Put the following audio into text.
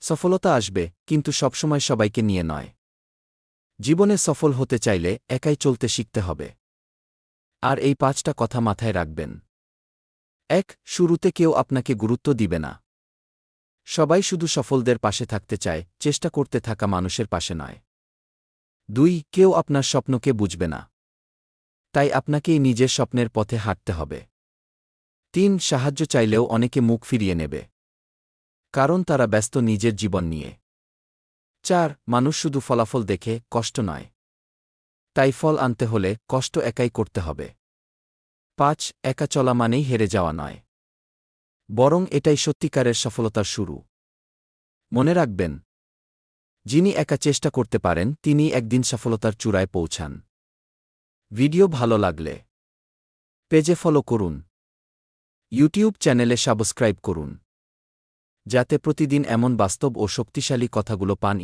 সফলতা আসবে, কিন্তু সবসময় সবাইকে নিয়ে নয়। জীবনে সফল হতে চাইলে একাই চলতে শিখতে হবে। আর এই 5টা কথা মাথায় রাখবেন। 1. শুরুতে কেউ আপনাকে গুরুত্ব দিবে না। সবাই শুধু সফলদের পাশে থাকতে চায়, চেষ্টা করতে থাকা মানুষের পাশে নয়। 2. কেউ আপনার স্বপ্নকে বুঝবে না। তাই আপনাকেই নিজের স্বপ্নের পথে হাঁটতে হবে। 3. সাহায্য চাইলেও অনেকে মুখ ফিরিয়ে নেবে। কারণ তারা ব্যস্ত নিজের জীবন নিয়ে। 4. মানুষ শুধু ফলাফল দেখে, কষ্ট নয়। তাই ফল আনতে হলে কষ্ট একাই করতে হবে। 5. একা চলা মানেই হেরে যাওয়া নয়, বরং এটাই সত্যিকারের সফলতার শুরু। মনে রাখবেন, যিনি একা চেষ্টা করতে পারেন তিনি একদিন সফলতার চূড়ায় পৌঁছান। ভিডিও ভালো লাগলে পেজে ফলো করুন, ইউটিউব চ্যানেলে সাবস্ক্রাইব করুন, যাতে প্রতিদিন এমন বাস্তব ও শক্তিশালী কথাগুলো পান।